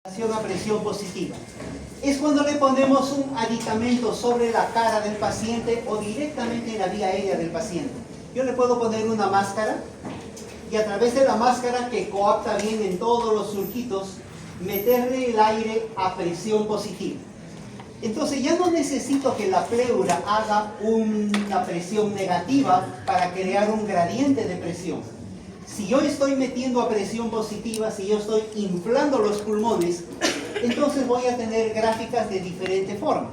A presión positiva. Es cuando le ponemos un aditamento sobre la cara del paciente o directamente en la vía aérea del paciente. Yo le puedo poner una máscara y a través de la máscara, que coapta bien en todos los surquitos, meterle el aire a presión positiva. Entonces ya no necesito que la pleura haga una presión negativa para crear un gradiente de presión. Si yo estoy metiendo a presión positiva, si yo estoy inflando los pulmones, entonces voy a tener gráficas de diferente forma.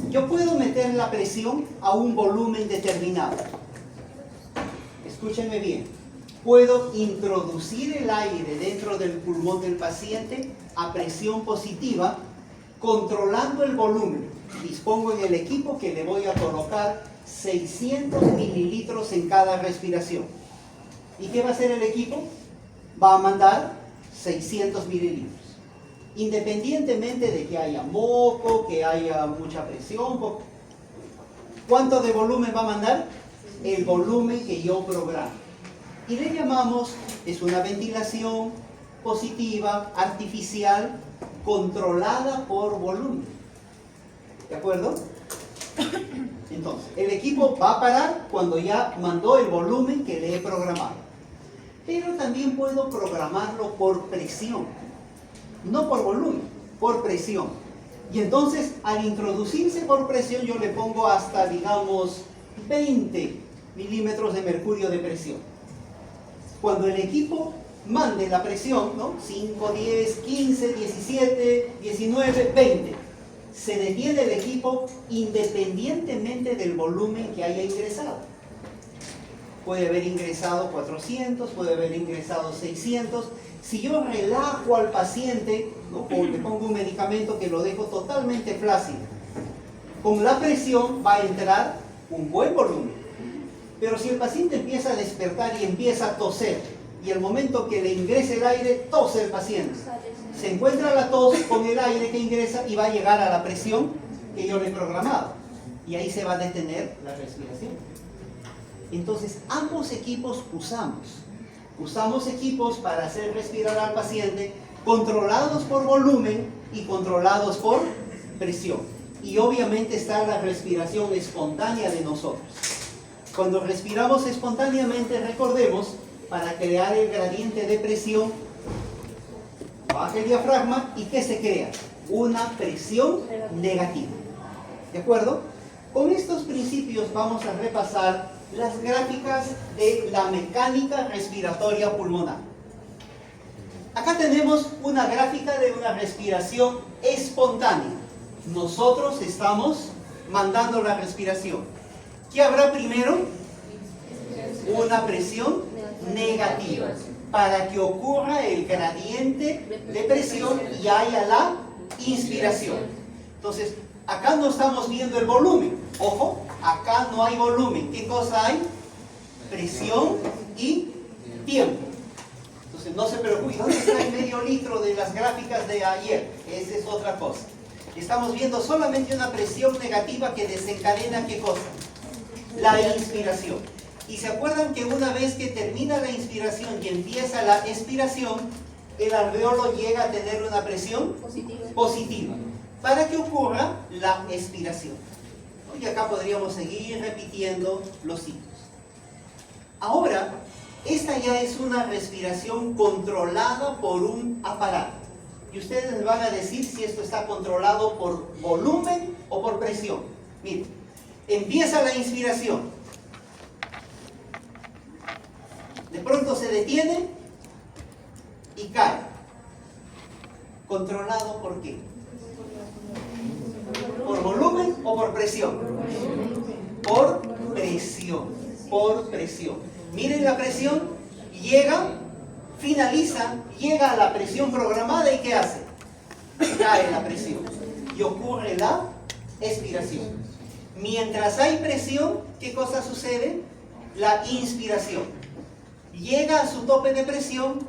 Yo puedo meter la presión a un volumen determinado. Escúchenme bien. Puedo introducir el aire dentro del pulmón del paciente a presión positiva, controlando el volumen. Dispongo en el equipo que le voy a colocar 600 mililitros en cada respiración. ¿Y qué va a hacer el equipo? Va a mandar 600 mililitros. Independientemente de que haya moco, que haya mucha presión. ¿Cuánto de volumen va a mandar? El volumen que yo programo. Y le llamamos, es una ventilación positiva, artificial, controlada por volumen. ¿De acuerdo? Entonces, el equipo va a parar cuando ya mandó el volumen que le he programado. Pero también puedo programarlo por presión. No por volumen, por presión. Y entonces, al introducirse por presión, yo le pongo hasta, digamos, 20 milímetros de mercurio de presión. Cuando el equipo mande la presión, ¿no? 5, 10, 15, 17, 19, 20. Se detiene el equipo independientemente del volumen que haya ingresado. Puede haber ingresado 400, puede haber ingresado 600. Si yo relajo al paciente, ¿no? O le pongo un medicamento que lo dejo totalmente flácido, con la presión va a entrar un buen volumen. Pero si el paciente empieza a despertar y empieza a toser, y el momento que le ingrese el aire, tose el paciente. Se encuentra la tos con el aire que ingresa y va a llegar a la presión que yo le he programado. Y ahí se va a detener la respiración. Entonces, ambos equipos usamos equipos para hacer respirar al paciente, controlados por volumen y controlados por presión. Y obviamente está la respiración espontánea de nosotros. Cuando respiramos espontáneamente, recordemos, para crear el gradiente de presión, baja el diafragma y ¿qué se crea? Una presión negativa. ¿De acuerdo? Con estos principios vamos a repasar las gráficas de la mecánica respiratoria pulmonar. Acá tenemos una gráfica de una respiración espontánea. Nosotros estamos mandando la respiración. ¿Qué habrá primero? Una presión negativa, para que ocurra el gradiente de presión y haya la inspiración. Entonces, acá no estamos viendo el volumen. Ojo, acá no hay volumen. ¿Qué cosa hay? Presión y tiempo. Entonces, no se preocupen. ¿Dónde está el medio litro de las gráficas de ayer? Esa es otra cosa. Estamos viendo solamente una presión negativa que desencadena ¿qué cosa? La inspiración. Y se acuerdan que una vez que termina la inspiración y empieza la expiración, el alveolo llega a tener una presión positiva para que ocurra la expiración. Y acá podríamos seguir repitiendo los ciclos. Ahora, esta ya es una respiración controlada por un aparato. Y ustedes me van a decir si esto está controlado por volumen o por presión. Miren, empieza la inspiración. De pronto se detiene y cae. ¿Controlado por qué? ¿Por volumen o por presión? Por presión. Por presión. Miren la presión. Llega, finaliza, llega a la presión programada y ¿qué hace? Cae la presión. Y ocurre la expiración. Mientras hay presión, ¿qué cosa sucede? La inspiración. Llega a su tope de presión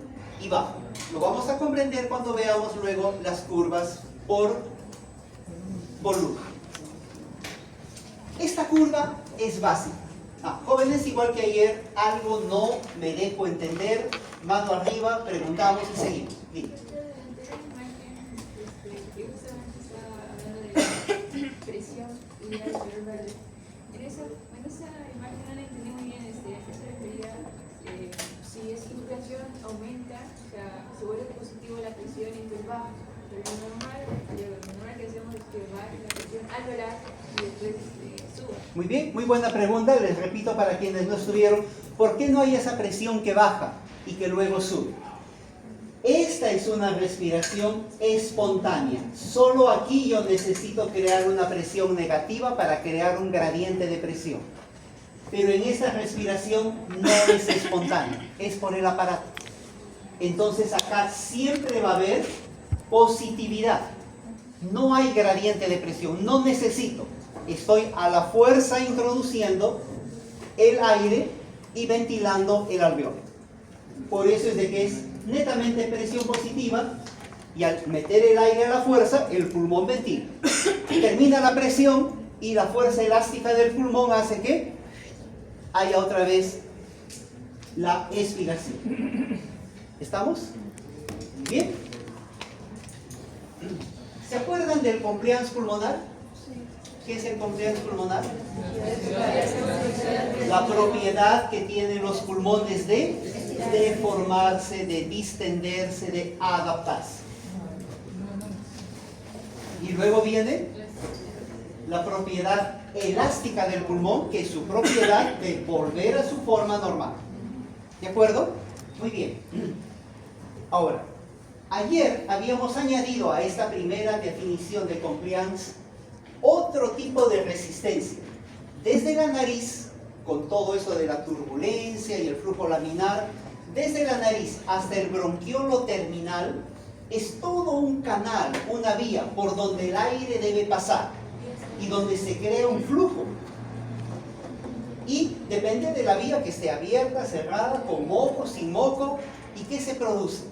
y baja. Lo vamos a comprender cuando veamos luego las curvas por volumen. Esta curva es básica. Jóvenes, igual que ayer, algo no me dejo entender. Mano arriba, preguntamos y seguimos. Bien. otra imagen que justamente estaba hablando de la presión y el color verde. En esa imagen no la entendí muy bien, ¿a qué se refería? Si es inflación, aumenta, o sea, se vuelve positivo la presión y entonces baja. Pero lo normal que hacemos es que baje la presión al volar y después suba. Muy bien, muy buena pregunta. Les repito para quienes no estuvieron, ¿por qué no hay esa presión que baja y que luego sube? Esta es una respiración espontánea. Solo aquí yo necesito crear una presión negativa para crear un gradiente de presión. Pero en esta respiración no es espontánea, es por el aparato. Entonces acá siempre va a haber positividad. No hay gradiente de presión, no necesito. Estoy a la fuerza introduciendo el aire y ventilando el alveolo. Por eso es de que es netamente presión positiva y al meter el aire a la fuerza, el pulmón ventila. Termina la presión y la fuerza elástica del pulmón hace que haya otra vez la expiración. ¿Estamos? ¿Bien? ¿Se acuerdan del compliance pulmonar? ¿Qué es el compliance pulmonar? La propiedad que tienen los pulmones de deformarse, de distenderse, de adaptarse. Y luego viene la propiedad elástica del pulmón, que es su propiedad de volver a su forma normal. ¿De acuerdo? Muy bien. Ahora, ayer habíamos añadido a esta primera definición de compliance otro tipo de resistencia. Desde la nariz, con todo eso de la turbulencia y el flujo laminar, desde la nariz hasta el bronquiolo terminal, es todo un canal, una vía por donde el aire debe pasar y donde se crea un flujo. Y depende de la vía que esté abierta, cerrada, con moco, sin moco. ¿Y qué se produce?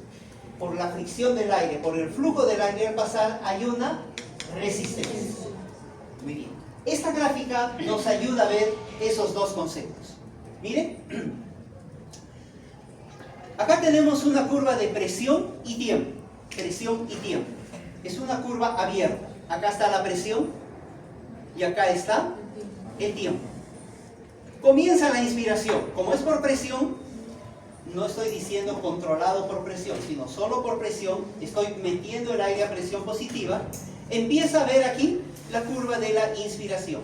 Por la fricción del aire, por el flujo del aire al pasar, hay una resistencia. Muy bien. Esta gráfica nos ayuda a ver esos dos conceptos. Miren. Acá tenemos una curva de presión y tiempo. Presión y tiempo. Es una curva abierta. Acá está la presión y acá está el tiempo. Comienza la inspiración. Como es por presión, no estoy diciendo controlado por presión, sino solo por presión. Estoy metiendo el aire a presión positiva. Empieza a ver aquí la curva de la inspiración.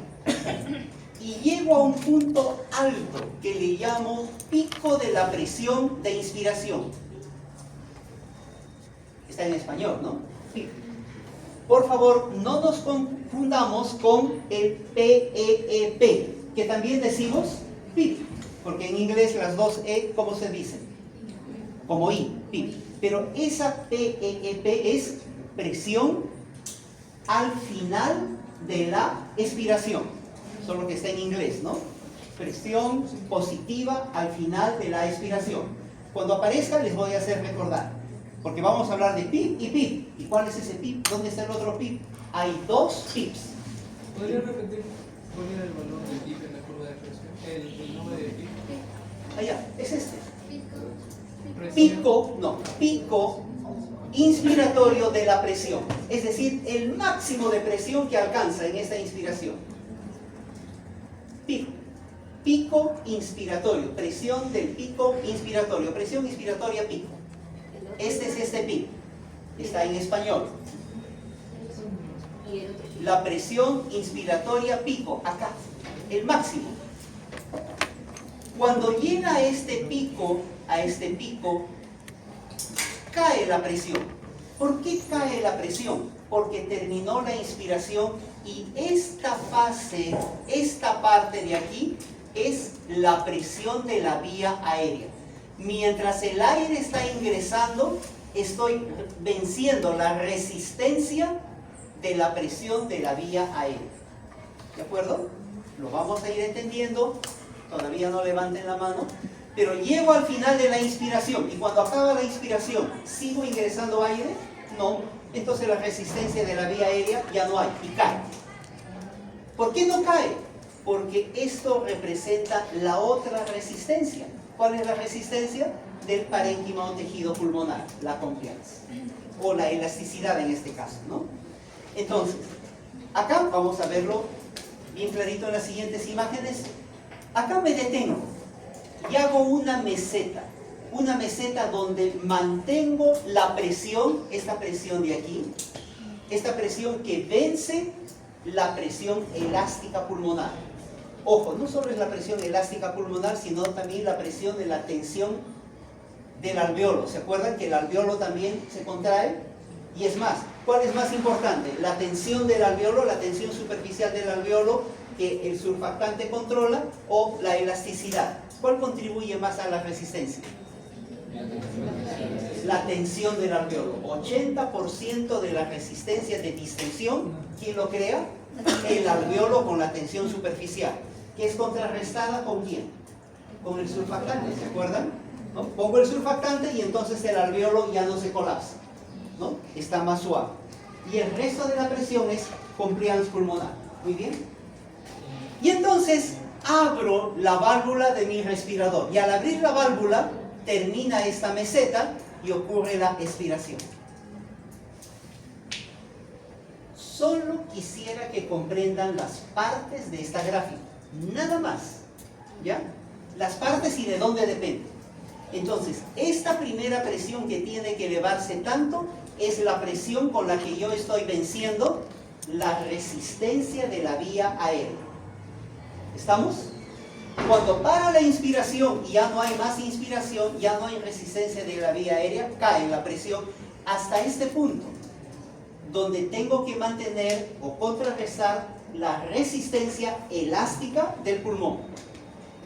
Y llego a un punto alto que le llamo pico de la presión de inspiración. Está en español, ¿no? Pico. Por favor, no nos confundamos con el PEEP, que también decimos PIP, porque en inglés las dos E, ¿cómo se dicen? Como I, PIP. Pero esa PEEP es presión al final de la expiración, solo que está en inglés, ¿no? Presión positiva al final de la expiración. Cuando aparezca les voy a hacer recordar, porque vamos a hablar de PIP y PIP. ¿Y cuál es ese PIP? ¿Dónde está el otro PIP? Hay dos PIPs. ¿Podría repetir cuál era el valor del PIP en la curva de presión? ¿El nombre de PIP? Allá, es este. Presión. Pico inspiratorio de la presión, es decir, el máximo de presión que alcanza en esta inspiración. Pico inspiratorio, presión del pico inspiratorio, presión inspiratoria pico. Este es este pico, está en español. La presión inspiratoria pico, acá, el máximo. Cuando llega a este pico, cae la presión. ¿Por qué cae la presión? Porque terminó la inspiración y esta fase, esta parte de aquí, es la presión de la vía aérea. Mientras el aire está ingresando, estoy venciendo la resistencia de la presión de la vía aérea. ¿De acuerdo? Lo vamos a ir entendiendo. Todavía no levanten la mano. Pero llego al final de la inspiración y cuando acaba la inspiración, ¿sigo ingresando aire? No. Entonces la resistencia de la vía aérea ya no hay y cae. ¿Por qué no cae? Porque esto representa la otra resistencia. ¿Cuál es la resistencia? Del parénquima o tejido pulmonar, la compliance. o la elasticidad en este caso, ¿no? Entonces, acá vamos a verlo bien clarito en las siguientes imágenes. Acá me detengo y hago una meseta donde mantengo la presión, esta presión de aquí, esta presión que vence la presión elástica pulmonar. Ojo, no solo es la presión elástica pulmonar, sino también la presión de la tensión del alveolo. ¿Se acuerdan que el alveolo también se contrae? Y es más, ¿cuál es más importante? ¿La tensión del alveolo, la tensión superficial del alveolo que el surfactante controla, o la elasticidad? ¿Cuál contribuye más a la resistencia? La tensión del alveolo. 80% de la resistencia de distensión, ¿quién lo crea? El alveolo con la tensión superficial, que es contrarrestada ¿con quién? Con el surfactante, ¿se acuerdan? ¿No? Pongo el surfactante y entonces el alveolo ya no se colapsa, ¿no? Está más suave. Y el resto de la presión es compliance pulmonar. Muy bien. Y entonces abro la válvula de mi respirador. Y al abrir la válvula, termina esta meseta y ocurre la expiración. Solo quisiera que comprendan las partes de esta gráfica. Nada más. ¿Ya? Las partes y de dónde depende. Entonces, esta primera presión que tiene que elevarse tanto es la presión con la que yo estoy venciendo la resistencia de la vía aérea. ¿Estamos? Cuando para la inspiración y ya no hay más inspiración, ya no hay resistencia de la vía aérea, cae la presión hasta este punto, donde tengo que mantener o contrarrestar la resistencia elástica del pulmón.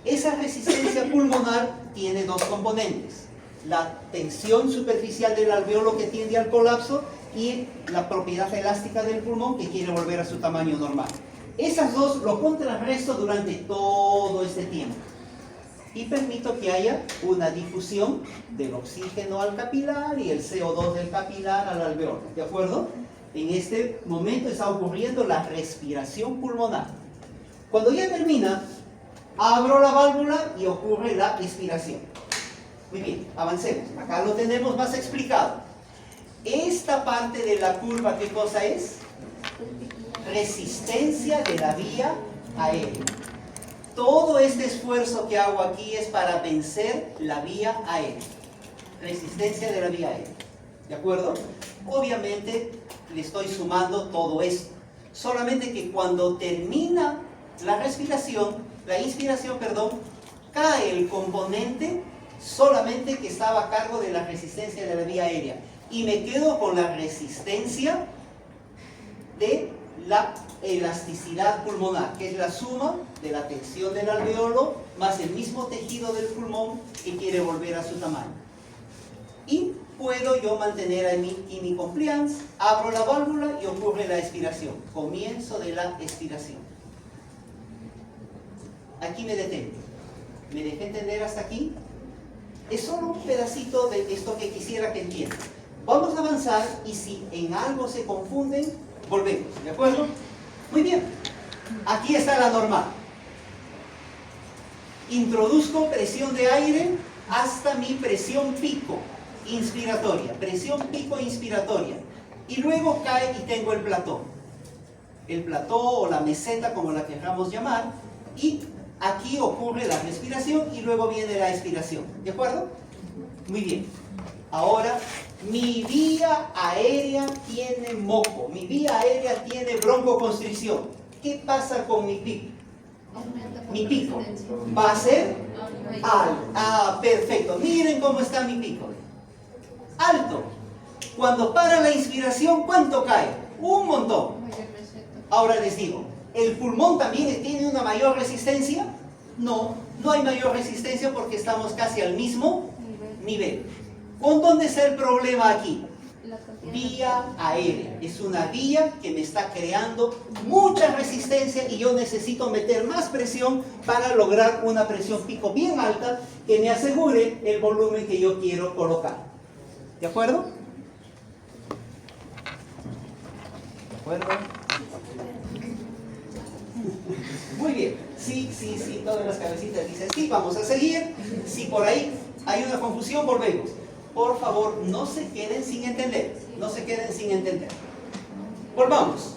Esa resistencia pulmonar tiene dos componentes: la tensión superficial del alveolo que tiende al colapso y la propiedad elástica del pulmón que quiere volver a su tamaño normal. Esas dos lo contrarresto durante todo este tiempo y permito que haya una difusión del oxígeno al capilar y el CO2 del capilar al alveolo. ¿De acuerdo? En este momento está ocurriendo la respiración pulmonar. Cuando ya termina, abro la válvula y ocurre la expiración. Muy bien, avancemos. Acá lo tenemos más explicado. Esta parte de la curva, ¿qué cosa es? Resistencia de la vía aérea. Todo este esfuerzo que hago aquí es para vencer la vía aérea. Resistencia de la vía aérea. ¿De acuerdo? Obviamente le estoy sumando todo esto. Solamente que cuando termina la respiración, la inspiración, perdón, cae el componente solamente que estaba a cargo de la resistencia de la vía aérea. Y me quedo con la resistencia de la elasticidad pulmonar, que es la suma de la tensión del alveolo más el mismo tejido del pulmón que quiere volver a su tamaño. Y puedo yo mantener aquí mi compliance, abro la válvula y ocurre la expiración, comienzo de la expiración. Aquí me detengo. ¿Me dejé entender hasta aquí? Es solo un pedacito de esto que quisiera que entiendan. Vamos a avanzar y si en algo se confunden, volvemos, ¿de acuerdo? Muy bien. Aquí está la normal. Introduzco presión de aire hasta mi presión pico inspiratoria. Presión pico inspiratoria. Y luego cae y tengo el plató. El plató o la meseta, como la queramos llamar. Y aquí ocurre la respiración y luego viene la expiración. ¿De acuerdo? Muy bien. Ahora, mi vía aérea tiene moco. Mi vía aérea tiene broncoconstricción. ¿Qué pasa con mi pico? Mi pico va a ser alto. Ah, perfecto. Miren cómo está mi pico. Alto. Cuando para la inspiración, ¿cuánto cae? Un montón. Ahora les digo, ¿el pulmón también tiene una mayor resistencia? No, no hay mayor resistencia porque estamos casi al mismo nivel. ¿Con dónde está el problema aquí? Vía aérea. Es una vía que me está creando mucha resistencia y yo necesito meter más presión para lograr una presión pico bien alta que me asegure el volumen que yo quiero colocar. ¿De acuerdo? ¿De acuerdo? Muy bien. Sí, todas las cabecitas dicen sí, vamos a seguir. Si por ahí hay una confusión, volvemos. Por favor, no se queden sin entender. No se queden sin entender. Volvamos.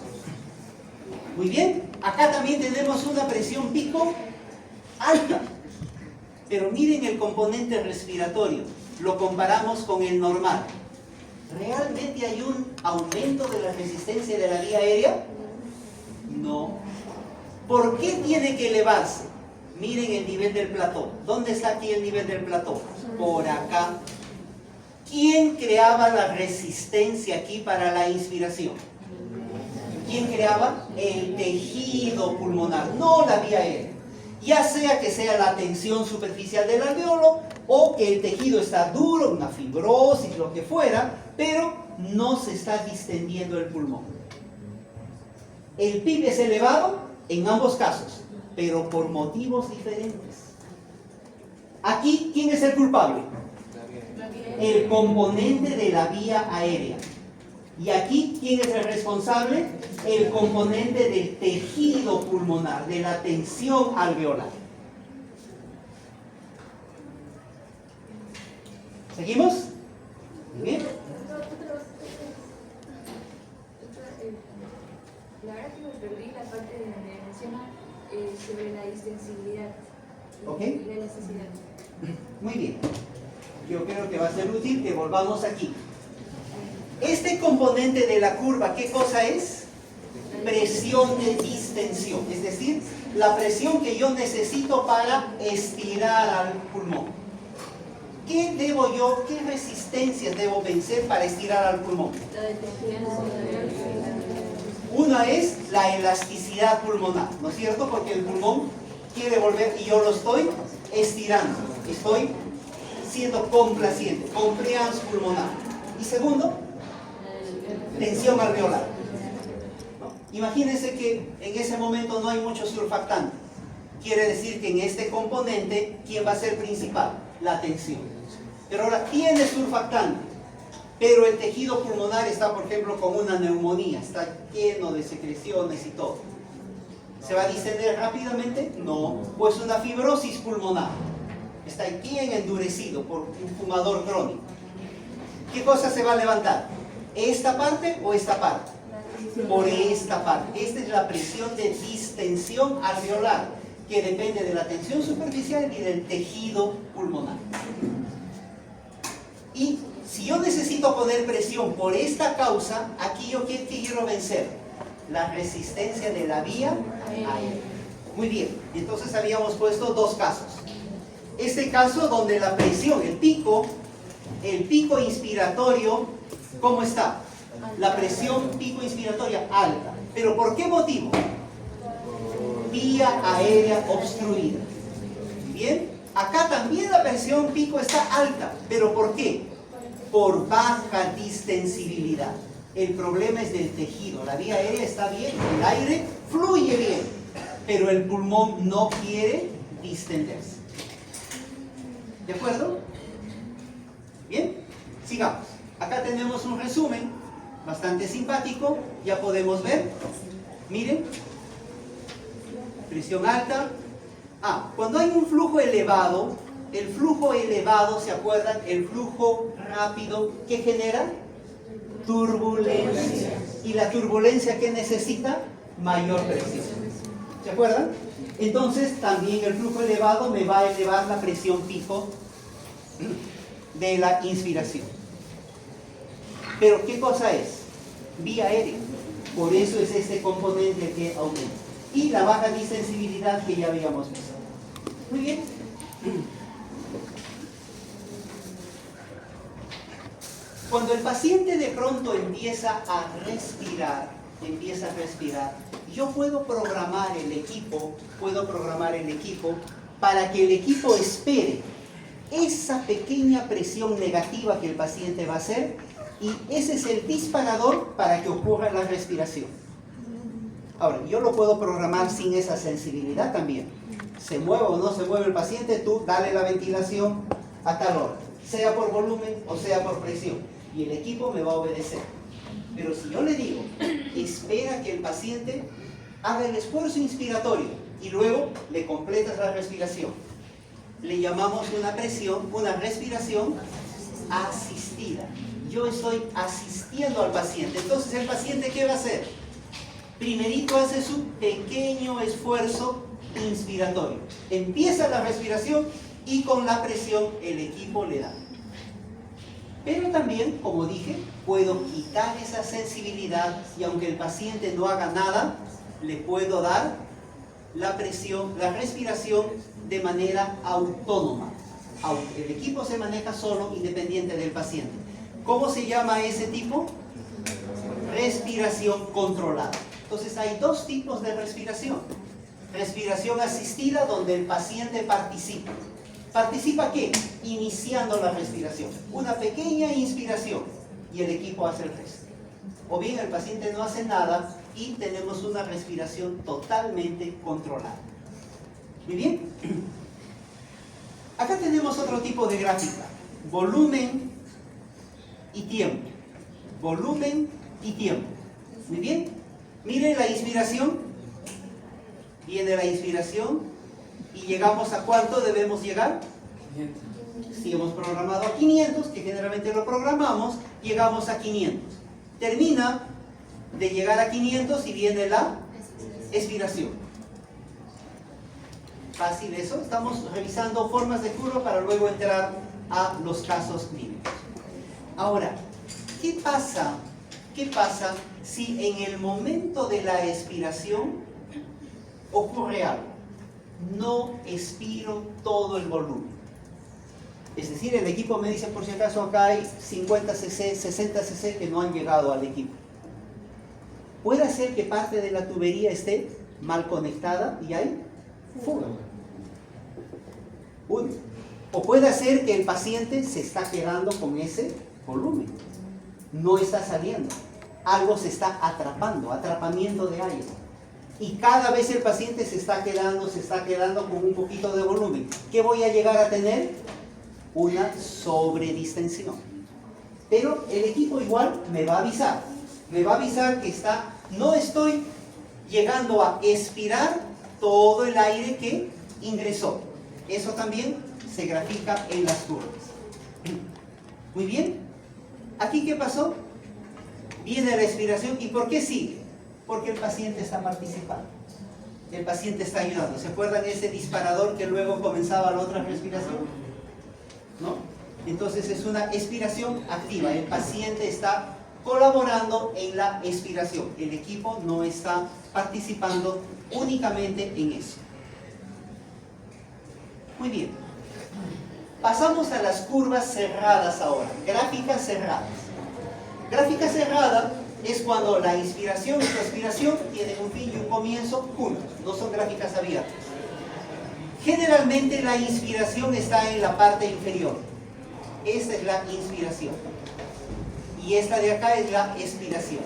Muy bien. Acá también tenemos una presión pico alta. Pero miren el componente respiratorio. Lo comparamos con el normal. ¿Realmente hay un aumento de la resistencia de la vía aérea? No. ¿Por qué tiene que elevarse? Miren el nivel del plató. ¿Dónde está aquí el nivel del plató? Por acá. ¿Quién creaba la resistencia aquí para la inspiración? ¿Quién creaba? El tejido pulmonar, no la vía aérea. Ya sea que sea la tensión superficial del alveolo o que el tejido está duro, una fibrosis, lo que fuera, pero no se está distendiendo el pulmón. El PIB es elevado en ambos casos, pero por motivos diferentes. Aquí, ¿quién es el culpable? El componente de la vía aérea. Y aquí, ¿quién es el responsable? El componente del tejido pulmonar, de la tensión alveolar. ¿Seguimos? Bien. La verdad que me perdí la parte donde menciona sobre la distensibilidad ¿Ok? y la elasticidad. Muy bien. Yo creo que va a ser útil que volvamos aquí. Este componente de la curva, ¿qué cosa es? Presión de distensión, es decir, la presión que yo necesito para estirar al pulmón. ¿Qué debo yo, qué resistencias debo vencer para estirar al pulmón? La de Una es la elasticidad pulmonar, ¿no es cierto? Porque el pulmón quiere volver y yo lo estoy estirando, estoy siendo complaciente, compliance pulmonar. Y segundo, tensión alveolar. ¿No? Imagínense que en ese momento no hay mucho surfactante. Quiere decir que en este componente, ¿quién va a ser principal? La tensión. Pero ahora tiene surfactante, pero el tejido pulmonar está, por ejemplo, con una neumonía, está lleno de secreciones y todo. ¿Se va a distender rápidamente? No. Pues una fibrosis pulmonar. Está bien endurecido por un fumador crónico. ¿Qué cosa se va a levantar? ¿Esta parte o esta parte? Por esta parte. Esta es la presión de distensión alveolar, que depende de la tensión superficial y del tejido pulmonar. Y si yo necesito poner presión por esta causa, aquí yo ¿qué quiero vencer? La resistencia de la vía aérea. Muy bien, entonces habíamos puesto dos casos. Este caso donde la presión, el pico inspiratorio, ¿cómo está? La presión pico inspiratoria alta. ¿Pero por qué motivo? Vía aérea obstruida. Bien, acá también la presión pico está alta. ¿Pero por qué? Por baja distensibilidad. El problema es del tejido. La vía aérea está bien, el aire fluye bien, pero el pulmón no quiere distenderse. ¿De acuerdo? Bien, sigamos. Acá tenemos un resumen bastante simpático. Ya podemos ver. Miren. Presión alta. Cuando hay un flujo elevado, el flujo elevado, ¿se acuerdan? El flujo rápido, ¿qué genera? Turbulencia. ¿Y la turbulencia qué necesita? Mayor presión. ¿Se acuerdan? Entonces también el flujo elevado me va a elevar la presión pico de la inspiración. Pero ¿qué cosa es? Vía aérea. Por eso es este componente que aumenta. Y la baja distensibilidad que ya habíamos visto. Muy bien. Cuando el paciente de pronto empieza a respirar, yo puedo programar el equipo para que el equipo espere esa pequeña presión negativa que el paciente va a hacer, y ese es el disparador para que ocurra la respiración. Ahora, yo lo puedo programar sin esa sensibilidad también. Se mueve o no se mueve el paciente, tú dale la ventilación a tal hora, sea por volumen o sea por presión, y el equipo me va a obedecer. Pero si yo le digo, espera que el paciente haga el esfuerzo inspiratorio y luego le completas la respiración, le llamamos una respiración asistida. yo estoy asistiendo al paciente. Entonces, ¿el paciente qué va a hacer? Primerito hace su pequeño esfuerzo inspiratorio. Empieza la respiración y con la presión el equipo le da. Pero también, como dije, puedo quitar esa sensibilidad y aunque el paciente no haga nada, le puedo dar la presión, la respiración de manera autónoma. El equipo se maneja solo, independiente del paciente. ¿Cómo se llama ese tipo? Respiración controlada. Entonces hay dos tipos de respiración. Respiración asistida, donde el paciente participa. ¿Participa qué? Iniciando la respiración. Una pequeña inspiración y el equipo hace el resto. O bien el paciente no hace nada y tenemos una respiración totalmente controlada. Muy bien. Acá tenemos otro tipo de gráfica. Volumen y tiempo. Volumen y tiempo. Muy bien. Miren la inspiración. Viene la inspiración. ¿Y llegamos a cuánto debemos llegar? 500. Si hemos programado a 500, que generalmente lo programamos, llegamos a 500. Termina de llegar a 500 y viene la expiración. Fácil eso. Estamos revisando formas de curva para luego entrar a los casos clínicos. Ahora, ¿qué pasa si en el momento de la expiración ocurre algo? No expiro todo el volumen. Es decir, el equipo me dice, por si acaso acá hay 50 cc, 60 cc que no han llegado al equipo. Puede ser que parte de la tubería esté mal conectada y hay fuga. Uno. O puede ser que el paciente se está quedando con ese volumen. No está saliendo. Algo se está atrapando, atrapamiento de aire. Y cada vez el paciente se está quedando con un poquito de volumen. ¿Qué voy a llegar a tener? Una sobredistensión. Pero el equipo igual me va a avisar. Me va a avisar que no estoy llegando a expirar todo el aire que ingresó. Eso también se grafica en las curvas. Muy bien. ¿Aquí qué pasó? Viene la expiración. ¿Y por qué sigue? Porque el paciente está participando. El paciente está ayudando. ¿Se acuerdan ese disparador que luego comenzaba la otra respiración? ¿No? Entonces es una expiración activa. El paciente está colaborando en la expiración. El equipo no está participando únicamente en eso. Muy bien. Pasamos a las curvas cerradas ahora. Gráficas cerradas. Gráfica cerrada es cuando la inspiración y la expiración tienen un fin y un comienzo juntos, no son gráficas abiertas. Generalmente la inspiración está en la parte inferior. Esta es la inspiración. Y esta de acá es la expiración.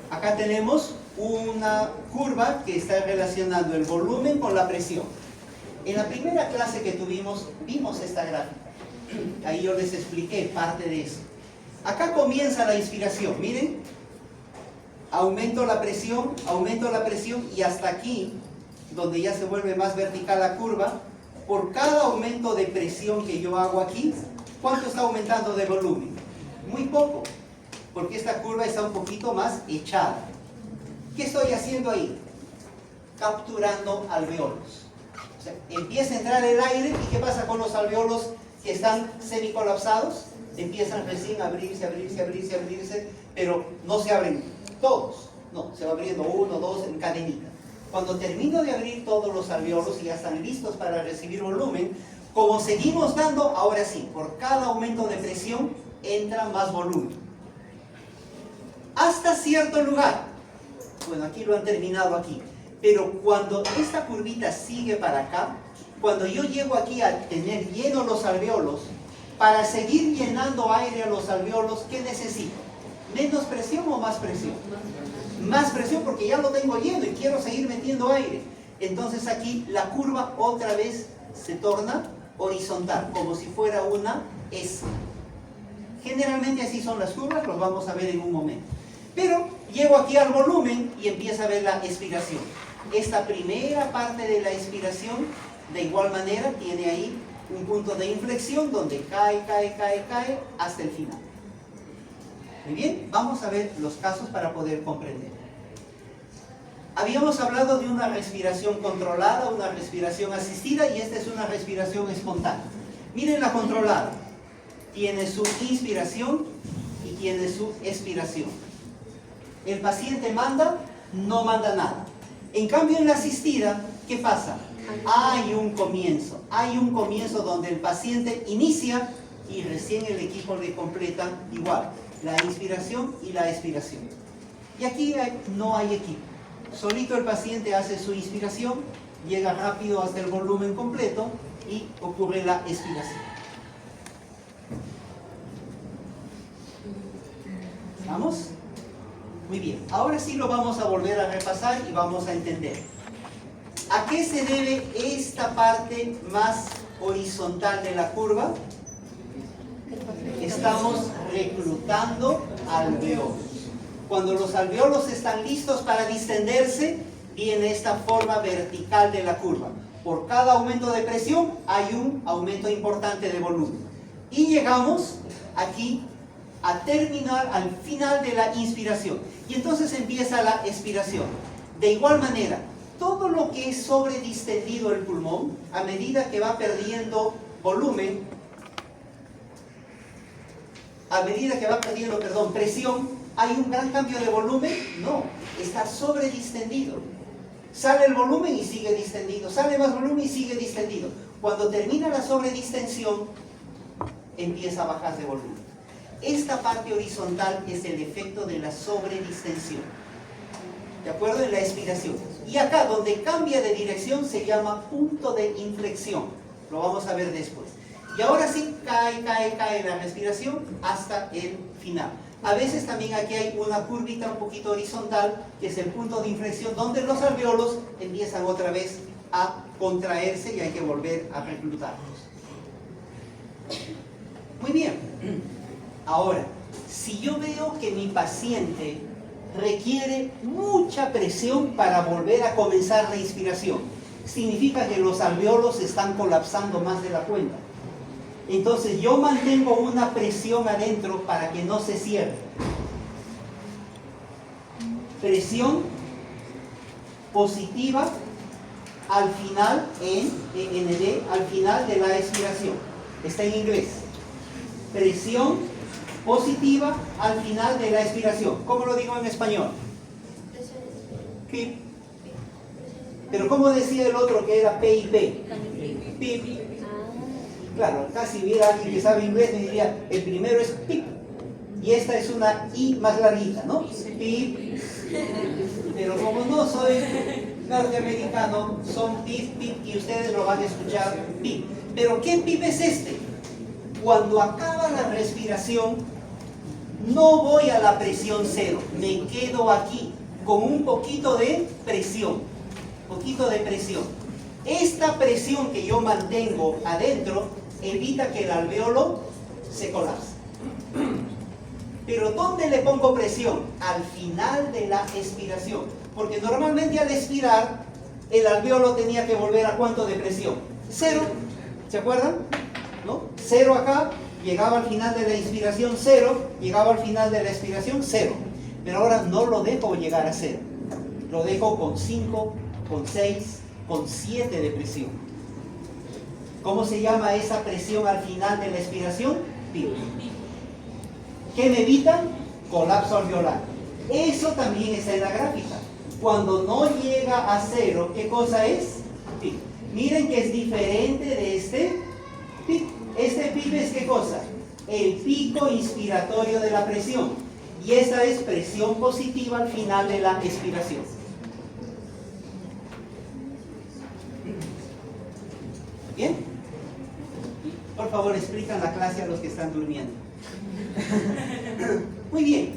Acá tenemos una curva que está relacionando el volumen con la presión. En la primera clase que tuvimos, vimos esta gráfica. Ahí yo les expliqué parte de eso. Acá comienza la inspiración, miren, aumento la presión y hasta aquí, donde ya se vuelve más vertical la curva, por cada aumento de presión que yo hago aquí, ¿cuánto está aumentando de volumen? Muy poco, porque esta curva está un poquito más echada. ¿Qué estoy haciendo ahí? Capturando alveolos. O sea, empieza a entrar el aire y ¿qué pasa con los alveolos que están semicolapsados? Empiezan recién a abrirse, pero no se abren todos. No, se va abriendo uno, dos en cadenita. Cuando termino de abrir todos los alveolos y ya están listos para recibir volumen, como seguimos dando, ahora sí, por cada aumento de presión entra más volumen. Hasta cierto lugar. Bueno, aquí lo han terminado aquí. Pero cuando esta curvita sigue para acá, cuando yo llego aquí a tener llenos los alveolos, para seguir llenando aire a los alveolos, ¿qué necesito? ¿Menos presión o más presión? Más presión porque ya lo tengo lleno y quiero seguir metiendo aire. Entonces aquí la curva otra vez se torna horizontal, como si fuera una S. Generalmente así son las curvas, los vamos a ver en un momento. Pero llego aquí al volumen y empieza a ver la expiración. Esta primera parte de la expiración, de igual manera, tiene ahí un punto de inflexión donde cae, cae, cae, cae hasta el final. Muy bien, vamos a ver los casos para poder comprender. Habíamos hablado de una respiración controlada, una respiración asistida, y esta es una respiración espontánea. Miren la controlada. Tiene su inspiración y tiene su expiración. El paciente manda, no manda nada. En cambio, en la asistida, ¿qué pasa? Hay un comienzo donde el paciente inicia y recién el equipo le completa igual, la inspiración y la expiración. Y aquí no hay equipo. Solito el paciente hace su inspiración, llega rápido hasta el volumen completo y ocurre la expiración. ¿Vamos? Muy bien. Ahora sí lo vamos a volver a repasar y vamos a entender. ¿A qué se debe esta parte más horizontal de la curva? Estamos reclutando alveolos. Cuando los alveolos están listos para distenderse, viene esta forma vertical de la curva. Por cada aumento de presión hay un aumento importante de volumen. Y llegamos aquí a terminar al final de la inspiración. Y entonces empieza la expiración. De igual manera, todo lo que es sobredistendido el pulmón, a medida que va perdiendo volumen, presión, ¿hay un gran cambio de volumen? No, está sobredistendido. Sale el volumen y sigue distendido, sale más volumen y sigue distendido. Cuando termina la sobredistensión, empieza a bajar de volumen. Esta parte horizontal es el efecto de la sobredistensión. ¿De acuerdo? En la expiración. Y acá, donde cambia de dirección, se llama punto de inflexión. Lo vamos a ver después. Y ahora sí, cae la respiración hasta el final. A veces también aquí hay una curvita un poquito horizontal, que es el punto de inflexión, donde los alveolos empiezan otra vez a contraerse y hay que volver a reclutarlos. Muy bien. Ahora, si yo veo que mi paciente requiere mucha presión para volver a comenzar la inspiración, significa que los alveolos están colapsando más de la cuenta. Entonces yo mantengo una presión adentro para que no se cierre. Presión positiva al final al final de la expiración. Está en inglés. Presión positiva al final de la expiración. ¿Cómo lo digo en español? Pip. Pero ¿cómo decía el otro que era P y P? Pip. Claro, casi hubiera alguien que sabe inglés me diría, el primero es pip, y esta es una I más larguita, ¿no? Pip. Pero como no soy norteamericano, son pip, pip, y ustedes lo van a escuchar pip. Pero ¿qué pip es este? Cuando acaba la respiración, no voy a la presión cero, me quedo aquí, con un poquito de presión, Esta presión que yo mantengo adentro evita que el alveolo se colapse. Pero ¿dónde le pongo presión? Al final de la expiración. Porque normalmente al expirar, el alveolo tenía que volver a ¿cuánto de presión? 0. ¿Se acuerdan? ¿No? 0 acá, llegaba al final de la inspiración 0, llegaba al final de la expiración 0. Pero ahora no lo dejo llegar a 0. Lo dejo con 5, con 6, con 7 de presión. ¿Cómo se llama esa presión al final de la expiración? Pip. ¿Qué me evita? Colapso alveolar. Eso también está en la gráfica. Cuando no llega a 0, ¿qué cosa es? Pip. Miren que es diferente de este pip. Este pip es ¿qué cosa? El pico inspiratorio de la presión. Y esta es presión positiva al final de la expiración. ¿Bien? Por favor, explican la clase a los que están durmiendo. Muy bien.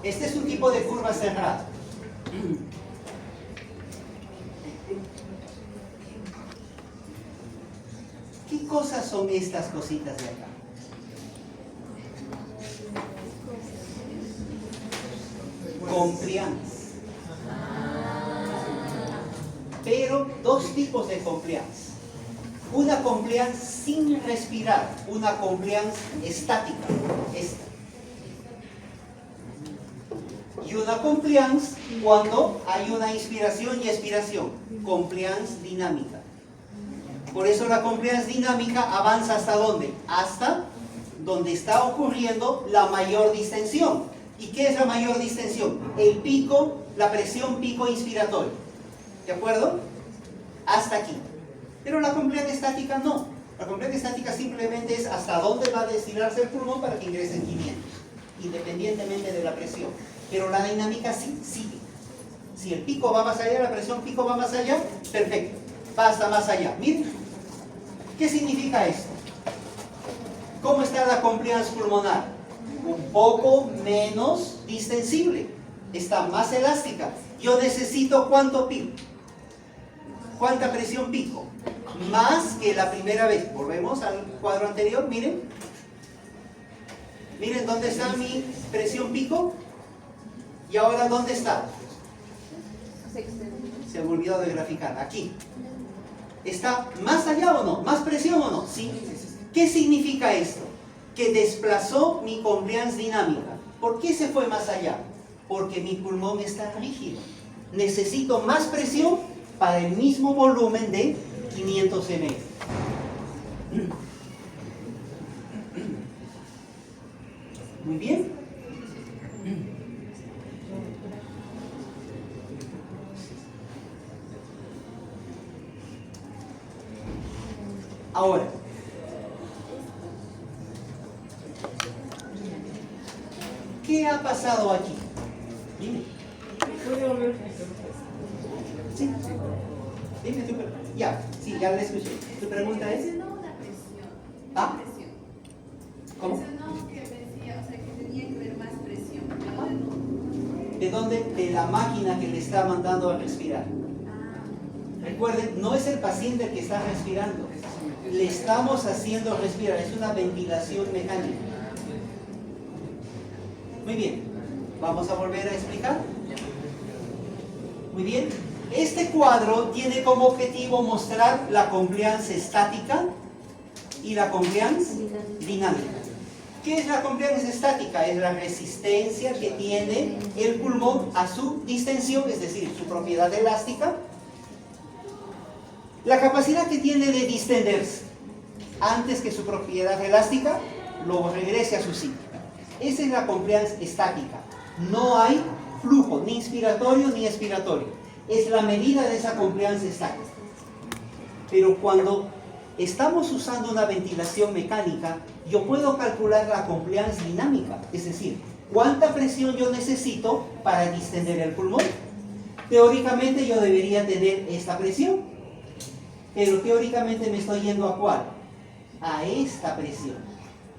Este es un tipo de curva cerrada. ¿Qué cosas son estas cositas de acá? Compliance. Pero dos tipos de compliance. Una compliance sin respirar, una compliance estática, esta. Y una compliance cuando hay una inspiración y expiración, compliance dinámica. Por eso la compliance dinámica avanza ¿hasta dónde? Hasta donde está ocurriendo la mayor distensión. ¿Y qué es la mayor distensión? El pico, la presión pico inspiratoria. ¿De acuerdo? Hasta aquí. Pero la compliance estática no. La compliance estática simplemente es hasta dónde va a destilarse el pulmón para que ingresen 500, independientemente de la presión. Pero la dinámica sí sigue. Si el pico va más allá, la presión pico va más allá, perfecto. Va hasta más allá. Miren, ¿qué significa esto? ¿Cómo está la compliance pulmonar? Un poco menos distensible. Está más elástica. Yo necesito ¿cuánto pico? ¿Cuánta presión pico? Más que la primera vez. Volvemos al cuadro anterior, miren. Miren dónde está mi presión pico. Y ahora ¿dónde está? Se me olvidó de graficar. Aquí. ¿Está más allá o no? ¿Más presión o no? Sí. ¿Qué significa esto? Que desplazó mi compliance dinámica. ¿Por qué se fue más allá? Porque mi pulmón está rígido. Necesito más presión para el mismo volumen de 500 ml. Muy bien. Ahora, ¿qué ha pasado aquí? Dime. ¿Puede volver? Sí. Dime tu pregunta. Ya, sí, ya la escuché. ¿Tu pregunta es? Mencionó una presión. ¿Ah? Presión. ¿Cómo? Mencionó que decía, o sea, que tenía que haber más presión. Ajá. ¿De dónde? ¿De dónde? De la máquina que le está mandando a respirar. Ah, Recuerden, no es el paciente el que está respirando. Le estamos haciendo respirar. Es una ventilación mecánica. Muy bien. Vamos a volver a explicar. Muy bien. Este cuadro tiene como objetivo mostrar la compliance estática y la compliance dinámica. ¿Qué es la compliance estática? Es la resistencia que tiene el pulmón a su distensión, es decir, su propiedad elástica. La capacidad que tiene de distenderse antes que su propiedad elástica lo regrese a su sitio. Esa es la compliance estática. No hay flujo ni inspiratorio ni expiratorio. Es la medida de esa compliance estática. Pero cuando estamos usando una ventilación mecánica, yo puedo calcular la compliance dinámica, es decir, cuánta presión yo necesito para distender el pulmón. Teóricamente yo debería tener esta presión, pero teóricamente me estoy yendo ¿a cuál? A esta presión,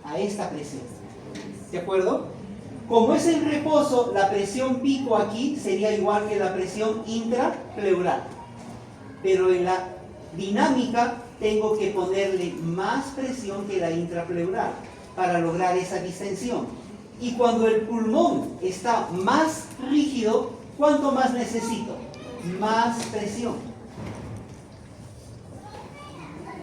a esta presión. ¿De acuerdo? Como es el reposo, la presión pico aquí sería igual que la presión intrapleural. Pero en la dinámica tengo que ponerle más presión que la intrapleural para lograr esa distensión. Y cuando el pulmón está más rígido, ¿cuánto más necesito? Más presión.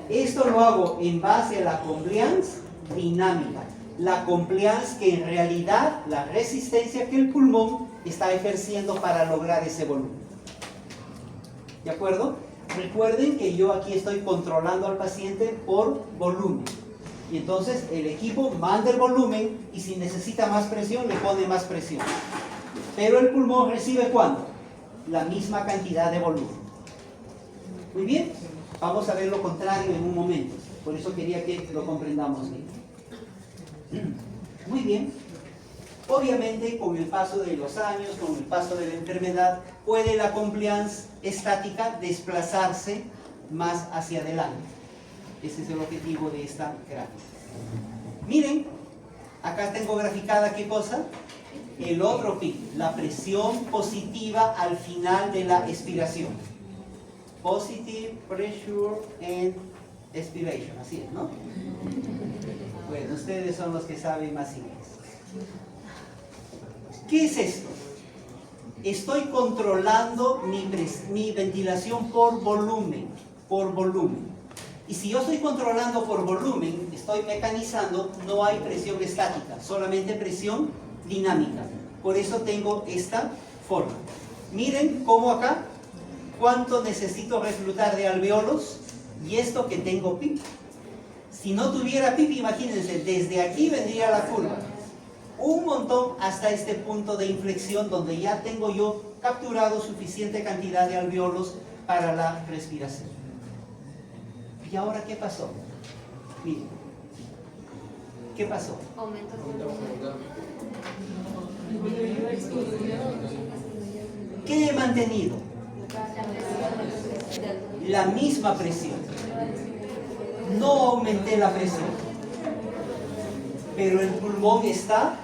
Esto lo hago en base a la compliance dinámica. La compliance que en realidad la resistencia que el pulmón está ejerciendo para lograr ese volumen. ¿De acuerdo? Recuerden que yo aquí estoy controlando al paciente por volumen. Y entonces el equipo manda el volumen y si necesita más presión le pone más presión. Pero el pulmón recibe ¿cuánto? La misma cantidad de volumen. Muy bien, vamos a ver lo contrario en un momento. Por eso quería que lo comprendamos bien. Muy bien. Obviamente, con el paso de los años, con el paso de la enfermedad, puede la compliance estática desplazarse más hacia adelante. Ese es el objetivo de esta gráfica. Miren, acá tengo graficada ¿qué cosa? El otro pico, la presión positiva al final de la expiración. Positive pressure and expiration, así es, ¿no? Bueno, ustedes son los que saben más inglés. ¿Qué es esto? Estoy controlando mi ventilación por volumen. Y si yo estoy controlando por volumen, estoy mecanizando, no hay presión estática, solamente presión dinámica. Por eso tengo esta forma. Miren cómo acá, cuánto necesito reclutar de alveolos, y esto que tengo PIP. Si no tuviera PIP, imagínense, desde aquí vendría la curva. Un montón hasta este punto de inflexión donde ya tengo yo capturado suficiente cantidad de alveolos para la respiración. ¿Y ahora qué pasó? Miren. ¿Qué pasó? Aumento ¿Qué he mantenido? La misma presión. No aumenté la presión. Pero el pulmón está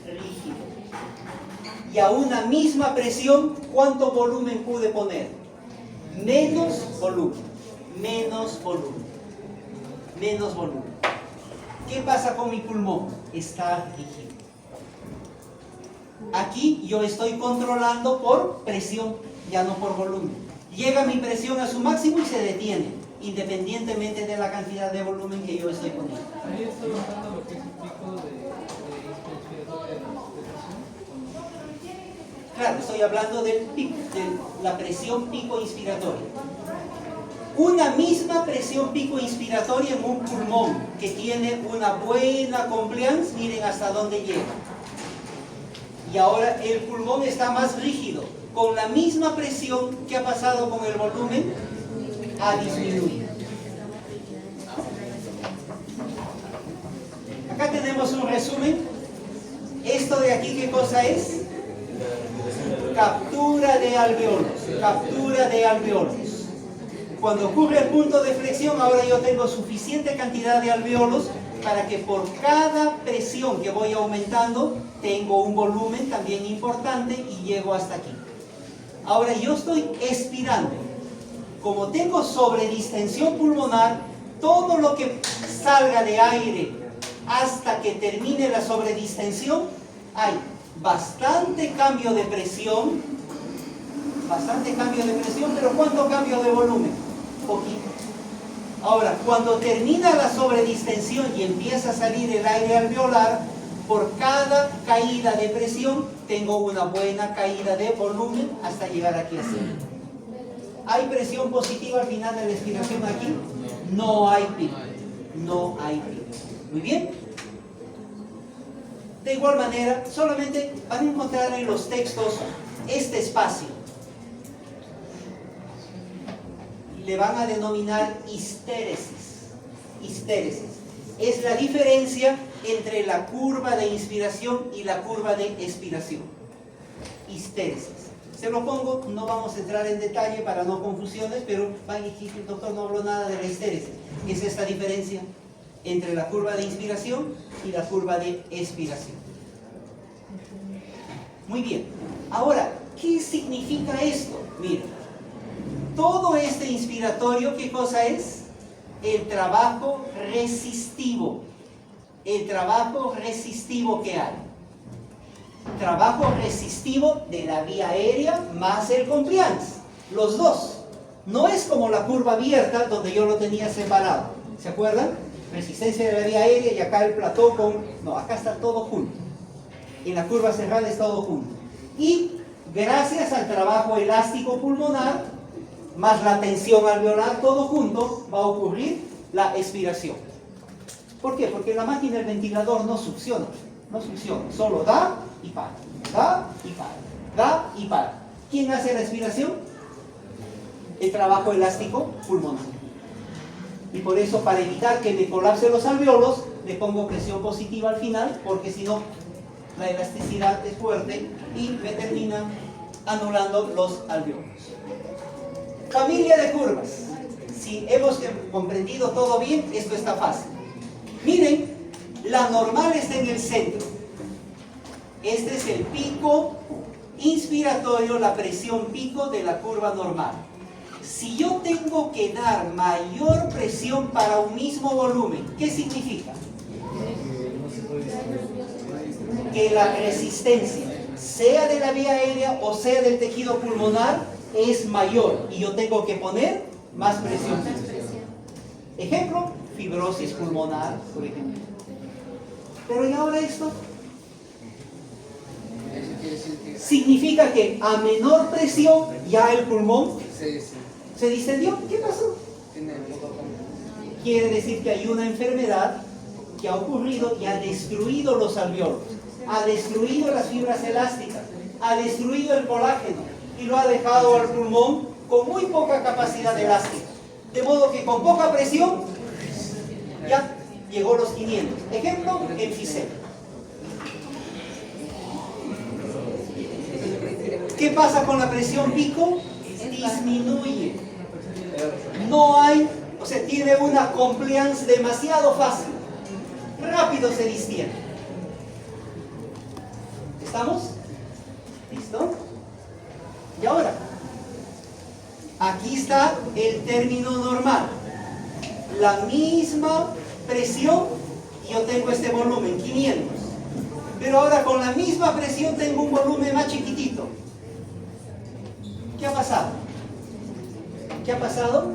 rígido. Y a una misma presión, ¿cuánto volumen pude poner? Menos volumen. Menos volumen. Menos volumen. ¿Qué pasa con mi pulmón? Está rígido. Aquí yo estoy controlando por presión, ya no por volumen. Llega mi presión a su máximo y se detiene, independientemente de la cantidad de volumen que yo estoy poniendo. Ahí estoy notando lo que es el pico de presión. Claro, estoy hablando del pico, de la presión pico inspiratoria. Una misma presión pico inspiratoria en un pulmón que tiene una buena compliance, miren hasta dónde llega. Y ahora el pulmón está más rígido. Con la misma presión que ha pasado con el volumen, ha disminuido. Acá tenemos un resumen. Esto de aquí, ¿qué cosa es? Captura de alveolos. Captura de alveolos. Cuando ocurre el punto de flexión, ahora yo tengo suficiente cantidad de alveolos para que por cada presión que voy aumentando, tengo un volumen también importante y llego hasta aquí. Ahora yo estoy expirando. Como tengo sobredistensión pulmonar, todo lo que salga de aire hasta que termine la sobredistensión, hay bastante cambio de presión, pero ¿cuánto cambio de volumen? Poquito. Ahora, cuando termina la sobredistensión y empieza a salir el aire alveolar, por cada caída de presión, tengo una buena caída de volumen hasta llegar aquí así. ¿Hay presión positiva al final de la expiración aquí? No hay pico. No hay pico. Muy bien. De igual manera, solamente van a encontrar en los textos este espacio. Le van a denominar histéresis. Histéresis. Es la diferencia entre la curva de inspiración y la curva de expiración. Histéresis. Se lo pongo, no vamos a entrar en detalle para no confusiones, pero el doctor no habló nada de la histéresis. Es esta diferencia entre la curva de inspiración y la curva de expiración. Muy bien. Ahora, ¿qué significa esto? Miren, todo este inspiratorio, ¿qué cosa es? El trabajo resistivo. El trabajo resistivo que hay. Trabajo resistivo de la vía aérea más el compliance. Los dos. No es como la curva abierta donde yo lo tenía separado. ¿Se acuerdan? Resistencia de la vía aérea y acá el plató con... No, acá está todo junto. En la curva cerrada está todo junto. Y gracias al trabajo elástico pulmonar, más la tensión alveolar, todo junto, va a ocurrir la expiración. ¿Por qué? Porque la máquina del ventilador no succiona. No succiona. Solo da y para. Da y para. Da y para. ¿Quién hace la expiración? El trabajo elástico pulmonar. Y por eso, para evitar que me colapsen los alveolos, le pongo presión positiva al final, porque si no, la elasticidad es fuerte y me termina anulando los alveolos. Familia de curvas. Si hemos comprendido todo bien, esto está fácil. Miren, la normal está en el centro. Este es el pico inspiratorio, la presión pico de la curva normal. Si yo tengo que dar mayor presión para un mismo volumen, ¿qué significa? Que la resistencia, sea de la vía aérea o sea del tejido pulmonar, es mayor y yo tengo que poner más presión. Ejemplo, fibrosis pulmonar, por ejemplo. Pero ¿y ahora esto? Eso quiere decir que Significa que a menor presión ya el pulmón sí. se distendió. ¿Qué pasó? Tiene poco como. Quiere decir que hay una enfermedad que ha ocurrido y ha destruido los alveolos, ha destruido las fibras elásticas, ha destruido el colágeno y lo ha dejado al pulmón con muy poca capacidad elástica. De modo que con poca presión ya llegó a los 500. Ejemplo, enfisema. ¿Qué pasa con la presión pico? Disminuye. No hay, o sea, tiene una compliance demasiado fácil. Rápido se distiende. ¿Estamos? ¿Listo? Y ahora, aquí está el término normal. La misma presión, y yo tengo este volumen, 500. Pero ahora con la misma presión tengo un volumen más chiquitito. ¿Qué ha pasado? ¿Qué ha pasado?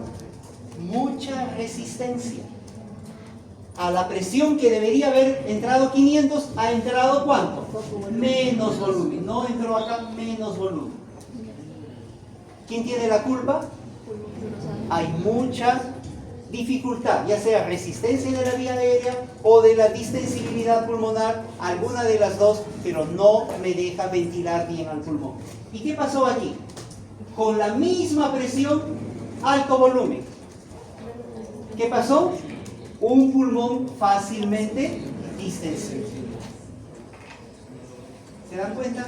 Mucha resistencia. A la presión que debería haber entrado 500, ¿ha entrado cuánto? Menos volumen. No entró acá, menos volumen. ¿Quién tiene la culpa? Hay mucha dificultad, ya sea resistencia de la vía aérea o de la distensibilidad pulmonar, alguna de las dos, pero no me deja ventilar bien al pulmón. ¿Y qué pasó aquí? Con la misma presión, alto volumen. ¿Qué pasó? Un pulmón fácilmente distensible. ¿Se dan cuenta?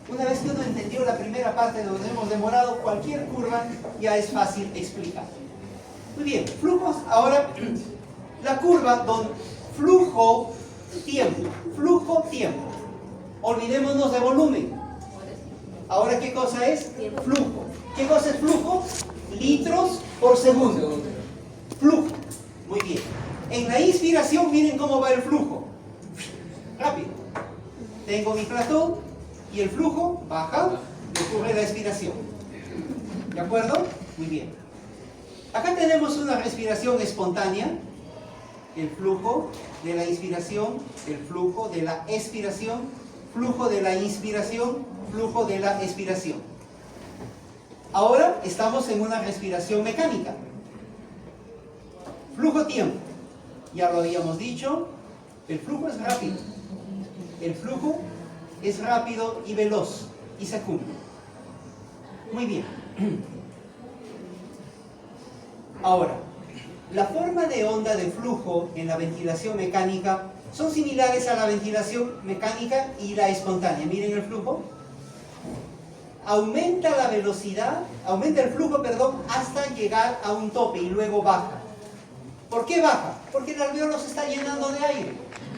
Una vez que uno entendió la primera parte donde hemos demorado, cualquier curva ya es fácil explicar. Muy bien, flujos. Ahora, la curva donde flujo, tiempo. Olvidémonos de volumen. Ahora, ¿qué cosa es? Flujo. ¿Qué cosa es flujo? Litros por segundo. Flujo. Muy bien. En la inspiración, miren cómo va el flujo. Rápido. Tengo mi plató y el flujo baja y ocurre la expiración. ¿De acuerdo? Muy bien. Acá tenemos una respiración espontánea. El flujo de la inspiración, el flujo de la expiración, flujo de la inspiración, flujo de la expiración. Ahora estamos en una respiración mecánica. Flujo-tiempo. Ya lo habíamos dicho, el flujo es rápido. El flujo es rápido y veloz y se cumple. Muy bien. Ahora, la forma de onda de flujo en la ventilación mecánica son similares a la ventilación mecánica y la espontánea. Miren el flujo. Aumenta la velocidad, aumenta el flujo, hasta llegar a un tope y luego baja. ¿Por qué baja? Porque el alveolo se está llenando de aire.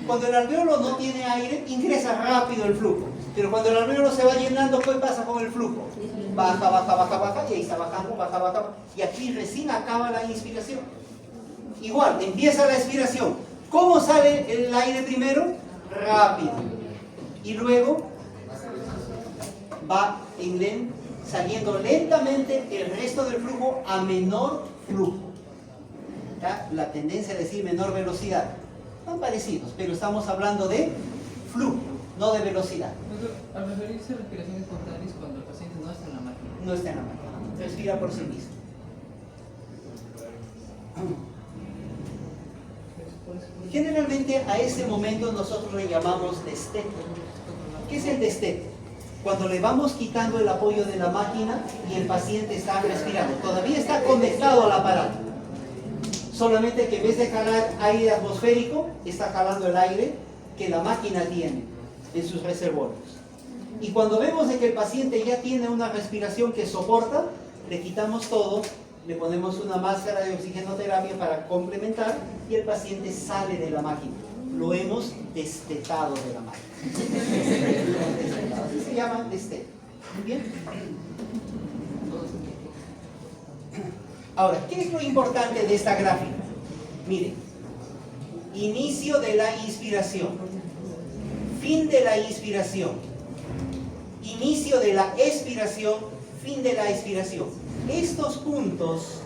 Cuando el alveolo no tiene aire, ingresa rápido el flujo. Pero cuando el alveolo se va llenando, ¿qué pasa con el flujo? Baja, y ahí está bajando, baja. Y aquí recién acaba la inspiración. Igual, empieza la expiración. ¿Cómo sale el aire primero? Rápido. Y luego va saliendo lentamente el resto del flujo a menor flujo. ¿Ya? La tendencia a decir menor velocidad. Son parecidos, pero estamos hablando de flujo, no de velocidad. Al referirse a respiración espontánea es cuando el paciente no está en la máquina. No está en la máquina, respira por sí mismo. Generalmente a ese momento nosotros le llamamos destete. ¿Qué es el destete? Cuando le vamos quitando el apoyo de la máquina y el paciente está respirando. Todavía está conectado al aparato. Solamente que en vez de jalar aire atmosférico, está jalando el aire que la máquina tiene en sus reservorios. Y cuando vemos de que el paciente ya tiene una respiración que soporta, le quitamos todo, le ponemos una máscara de oxigenoterapia para complementar y el paciente sale de la máquina. Lo hemos destetado de la máquina. Así se llama destete. Muy bien. Ahora, ¿qué es lo importante de esta gráfica? Miren, inicio de la inspiración, fin de la inspiración, inicio de la expiración, fin de la expiración. Estos puntos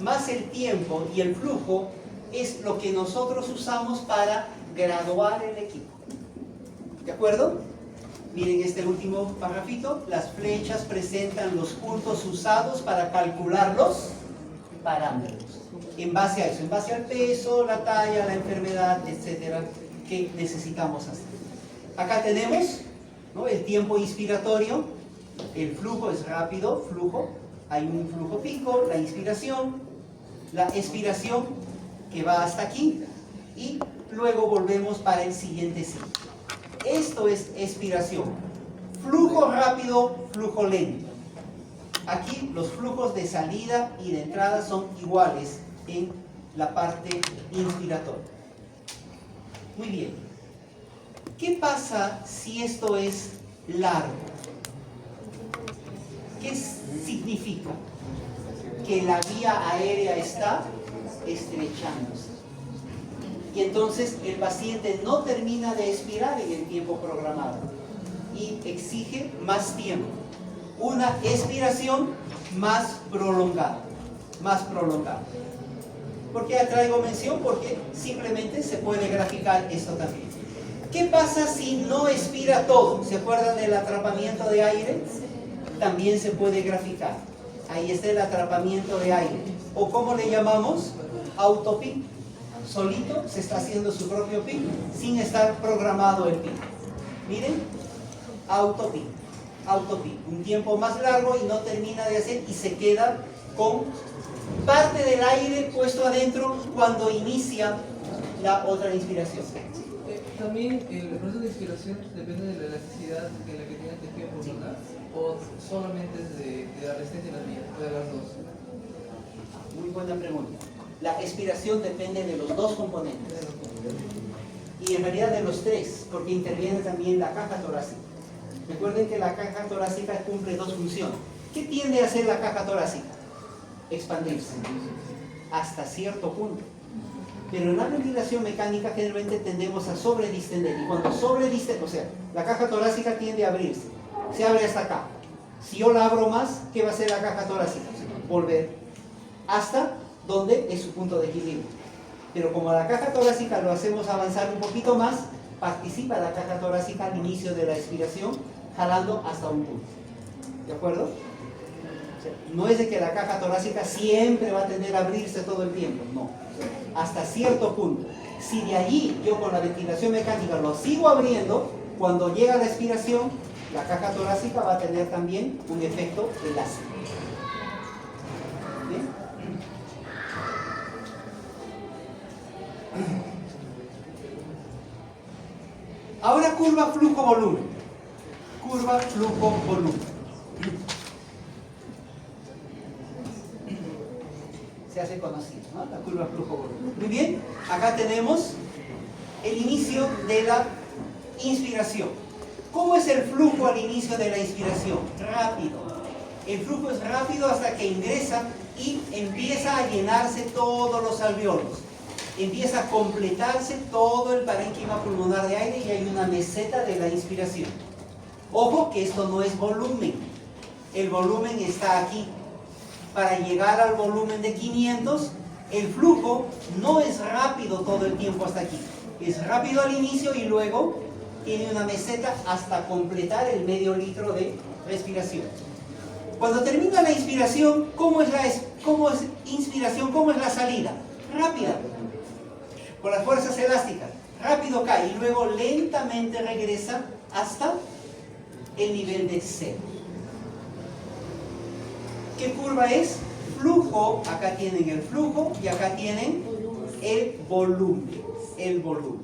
más el tiempo y el flujo es lo que nosotros usamos para graduar el equipo. ¿De acuerdo? Miren este último parrafito. Las flechas presentan los puntos usados para calcular los parámetros. En base a eso, en base al peso, la talla, la enfermedad, etcétera, que necesitamos hacer. Acá tenemos, ¿no?, el tiempo inspiratorio. El flujo es rápido, flujo. Hay un flujo pico, la inspiración, la expiración que va hasta aquí y luego volvemos para el siguiente ciclo. Esto es expiración. Flujo rápido, flujo lento. Aquí los flujos de salida y de entrada son iguales en la parte inspiratoria. Muy bien. ¿Qué pasa si esto es largo? ¿Qué significa? Que la vía aérea está estrechándose. Y entonces el paciente no termina de expirar en el tiempo programado y exige más tiempo. Una expiración más prolongada. Más prolongada. ¿Por qué traigo mención? Porque simplemente se puede graficar esto también. ¿Qué pasa si no expira todo? ¿Se acuerdan del atrapamiento de aire? También se puede graficar. Ahí está el atrapamiento de aire. ¿O cómo le llamamos? Autopic. Solito se está haciendo su propio pic sin estar programado el pic. Miren, autopic. Autopic. Un tiempo más largo y no termina de hacer y se queda con parte del aire puesto adentro cuando inicia la otra inspiración. También el proceso de inspiración depende de la elasticidad en la que tiene el tejido pulmonar o solamente es de la resistencia en las vías, o de las dos. Muy buena pregunta. La expiración depende de los dos componentes y en realidad de los tres, porque interviene también la caja torácica. Recuerden que la caja torácica cumple dos funciones. ¿Qué tiende a hacer la caja torácica? Expandirse hasta cierto punto. Pero en la ventilación mecánica generalmente tendemos a sobredistender y cuando sobredistende, o sea, la caja torácica tiende a abrirse, se abre hasta acá. Si yo la abro más, ¿qué va a hacer la caja torácica? Volver hasta donde es su punto de equilibrio. Pero como la caja torácica lo hacemos avanzar un poquito más, participa la caja torácica al inicio de la expiración, jalando hasta un punto. ¿De acuerdo? O sea, no es de que la caja torácica siempre va a tender a abrirse todo el tiempo, no. Hasta cierto punto. Si de allí yo con la ventilación mecánica lo sigo abriendo, cuando llega la expiración, la caja torácica va a tener también un efecto elástico. ¿Bien? Ahora curva, flujo, volumen. Curva, flujo, volumen. Se hace conocido, ¿no? La curva, flujo, volumen. Muy bien, acá tenemos el inicio de la inspiración. ¿Cómo es el flujo al inicio de la inspiración? Rápido. El flujo es rápido hasta que ingresa y empieza a llenarse todos los alveolos. Empieza a completarse todo el parénquima pulmonar de aire y hay una meseta de la inspiración. Ojo que esto no es volumen. El volumen está aquí. Para llegar al volumen de 500, el flujo no es rápido todo el tiempo hasta aquí. Es rápido al inicio y luego tiene una meseta hasta completar el medio litro de respiración. Cuando termina la inspiración, ¿cómo es inspiración? ¿Cómo es la salida? Rápida. Con las fuerzas elásticas. Rápido cae y luego lentamente regresa hasta el nivel de cero. ¿Qué curva es? Flujo. Acá tienen el flujo y acá tienen el volumen. El volumen.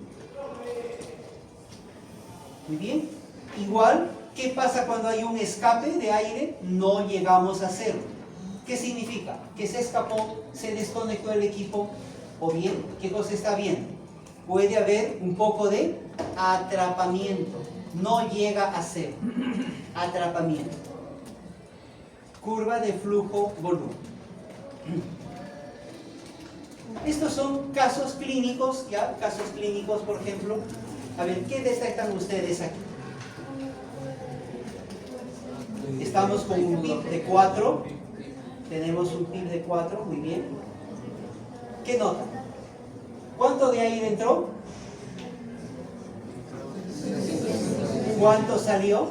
Muy bien. Igual, ¿qué pasa cuando hay un escape de aire? No llegamos a cero. ¿Qué significa? Que se escapó, se desconectó el equipo. O bien, ¿qué cosa está viendo? Puede haber un poco de atrapamiento. No llega a cero. Atrapamiento. Curva de flujo-volumen. Estos son casos clínicos, ya, casos clínicos, por ejemplo. A ver, ¿qué detectan ustedes aquí? Estamos con un PIB de 4. Tenemos un PIB de 4, muy bien. ¿Qué nota? ¿Cuánto de aire entró? ¿Cuánto salió?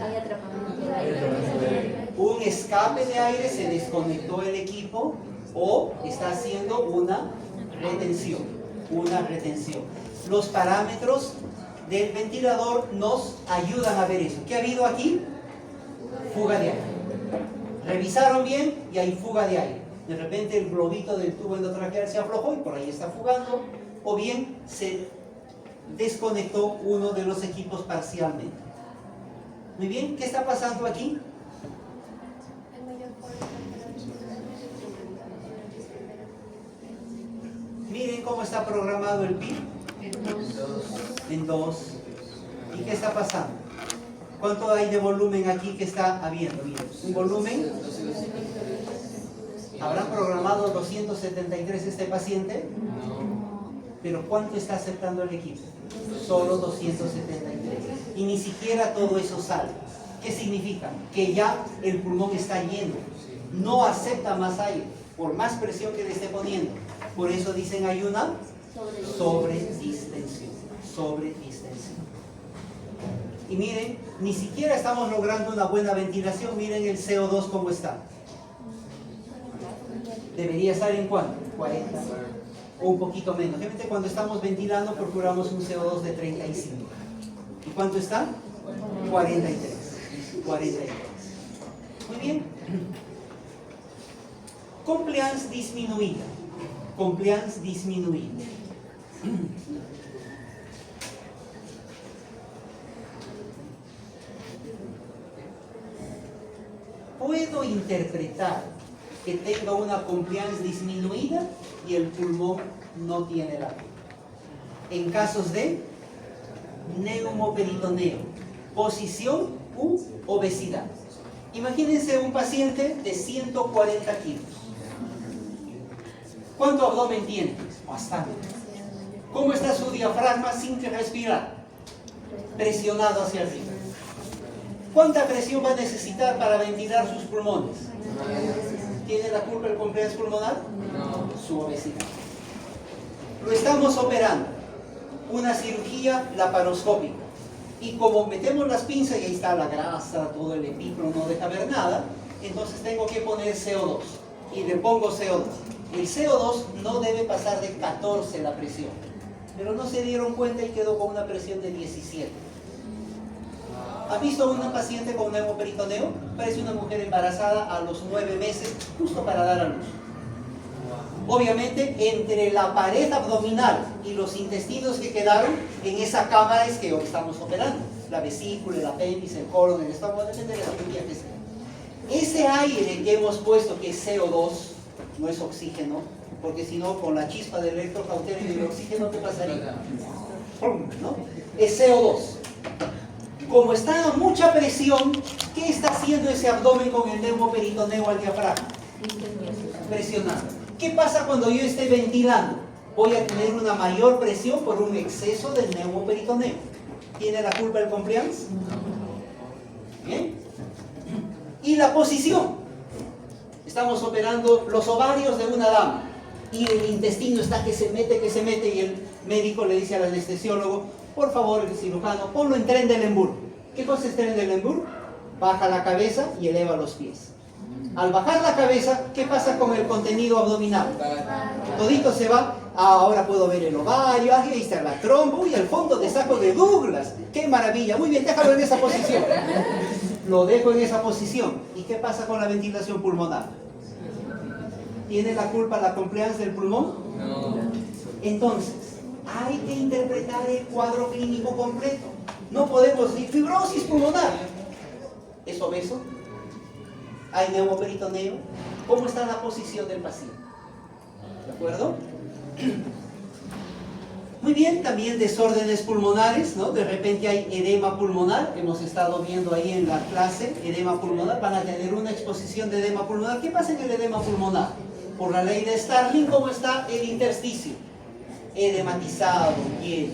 Hay atrapamiento de aire. Un escape de aire, se desconectó el equipo o está haciendo una retención. Los parámetros del ventilador nos ayudan a ver eso. ¿Qué ha habido aquí? Fuga de aire. Revisaron bien y hay fuga de aire. De repente el globito del tubo endotraqueal se aflojó y por ahí está fugando, o bien se desconectó uno de los equipos parcialmente. Muy bien, ¿qué está pasando aquí? Miren cómo está programado el PIB. En 2. ¿Y qué está pasando? ¿Cuánto hay de volumen aquí que está habiendo? Miren, un volumen. ¿Habrán programado 273 este paciente? Pero ¿cuánto está aceptando el equipo? Solo 273. Y ni siquiera todo eso sale. ¿Qué significa? Que ya el pulmón está lleno. No acepta más aire, por más presión que le esté poniendo. Por eso dicen hay una sobredistensión. Y miren, ni siquiera estamos logrando una buena ventilación. Miren el CO2 cómo está. Debería estar en ¿cuánto? 40 o un poquito menos. Generalmente cuando estamos ventilando procuramos un CO2 de 35. ¿Y cuánto está? 43. Muy bien. Compliance disminuida. Puedo interpretar que tenga una compliance disminuida y el pulmón no tiene la culpa. En casos de neumoperitoneo, posición u obesidad. Imagínense un paciente de 140 kilos. ¿Cuánto abdomen tiene? Bastante. ¿Cómo está su diafragma sin que respirar? Presionado hacia arriba. ¿Cuánta presión va a necesitar para ventilar sus pulmones? ¿Tiene la culpa el compliance pulmonar? No. Su obesidad. Lo estamos operando. Una cirugía laparoscópica. Y como metemos las pinzas y ahí está la grasa, todo el epíclomo, no deja ver nada, entonces tengo que poner CO2. Y le pongo CO2. El CO2 no debe pasar de 14 la presión. Pero no se dieron cuenta y quedó con una presión de 17. ¿Ha visto una paciente con neumoperitoneo? Parece una mujer embarazada a los 9 meses, justo para dar a luz. Obviamente, entre la pared abdominal y los intestinos que quedaron, en esa cámara es que hoy estamos operando. La vesícula, el apéndice, el colon, el estómago, depende de la cirugía que sea. Ese aire que hemos puesto, que es CO2, no es oxígeno, porque si no, con la chispa del electrocauterio y del oxígeno, ¿qué pasaría? ¿No? Es CO2. Como está a mucha presión, ¿qué está haciendo ese abdomen con el neumoperitoneo al diafragma? Presionando. ¿Qué pasa cuando yo esté ventilando? Voy a tener una mayor presión por un exceso del neumoperitoneo. ¿Tiene la culpa el compliance? Bien. Y la posición. Estamos operando los ovarios de una dama y el intestino está que se mete y el médico le dice al anestesiólogo: por favor, el cirujano, ponlo en Trendelenburg. ¿Qué cosa es Trendelenburg? Baja la cabeza y eleva los pies. Al bajar la cabeza, ¿qué pasa con el contenido abdominal? Todito se va. Ahora puedo ver el ovario, ahí está la trompa y el fondo de saco de Douglas. ¡Qué maravilla! Muy bien, déjalo en esa posición. Lo dejo en esa posición. ¿Y qué pasa con la ventilación pulmonar? ¿Tiene la culpa la compliance del pulmón? No. Entonces, hay que interpretar el cuadro clínico completo. No podemos decir fibrosis pulmonar. ¿Es obeso? ¿Hay neumoperitoneo? ¿Cómo está la posición del paciente? ¿De acuerdo? Muy bien, también desórdenes pulmonares, ¿no? De repente hay edema pulmonar, hemos estado viendo ahí en la clase, edema pulmonar, van a tener una exposición de edema pulmonar. ¿Qué pasa en el edema pulmonar? Por la ley de Starling, ¿cómo está el intersticio? Edematizado, lleno.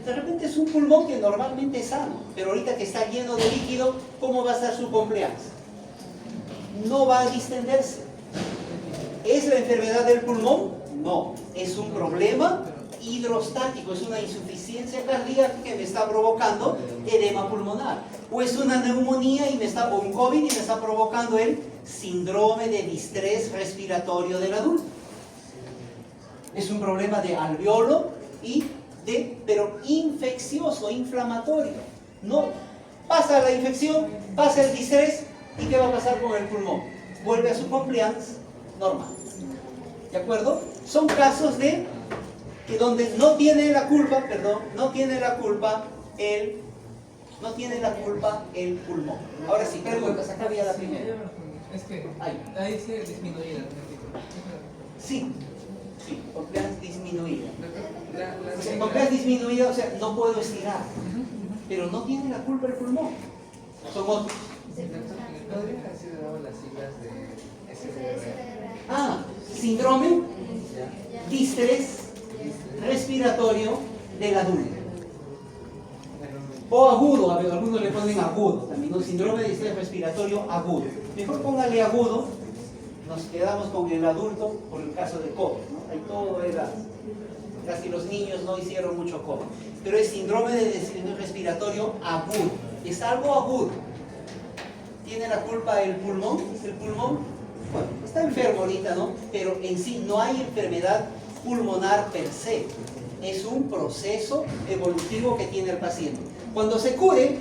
De repente es un pulmón que normalmente es sano, pero ahorita que está lleno de líquido, ¿cómo va a estar su compliance? No va a distenderse. ¿Es la enfermedad del pulmón? No, es un problema hidrostático, es una insuficiencia cardíaca que me está provocando edema pulmonar. O es una neumonía o un COVID y me está provocando el síndrome de distrés respiratorio del adulto. Es un problema de alveolo pero infeccioso, inflamatorio. No pasa la infección, pasa el distrés, ¿y qué va a pasar con el pulmón? Vuelve a su compliance normal. ¿De acuerdo? Son casos donde no tiene la culpa el pulmón. Ahora sí, preguntas, acá había la primera. Es que ahí dice disminuida. Sí, compliance disminuida. La O sea, compliance disminuida, o sea, no puedo estirar, pero no tiene la culpa el pulmón. Son otros. ¿Podrían haber dado las siglas de SDR? Síndrome distrés respiratorio del adulto. O agudo, a ver, algunos le ponen agudo también, ¿no? Síndrome de distrés respiratorio agudo. Mejor póngale agudo, nos quedamos con el adulto por el caso de COVID, ¿no? Ahí todo era, casi los niños no hicieron mucho COVID. Pero es síndrome de distrés respiratorio agudo, es algo agudo. ¿Tiene la culpa el pulmón? ¿El pulmón? Bueno, está enfermo ahorita, ¿no? Pero en sí no hay enfermedad pulmonar per se. Es un proceso evolutivo que tiene el paciente. Cuando se cure,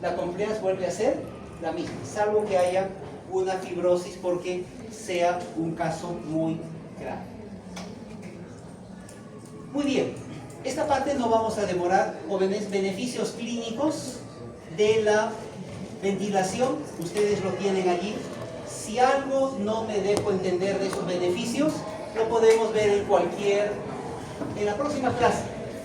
la compliance vuelve a ser la misma, salvo que haya una fibrosis porque sea un caso muy grave. Muy bien, esta parte no vamos a demorar, jóvenes. Beneficios clínicos de la ventilación, ustedes lo tienen allí. Si algo no me dejo entender de esos beneficios, lo podemos ver en la próxima clase.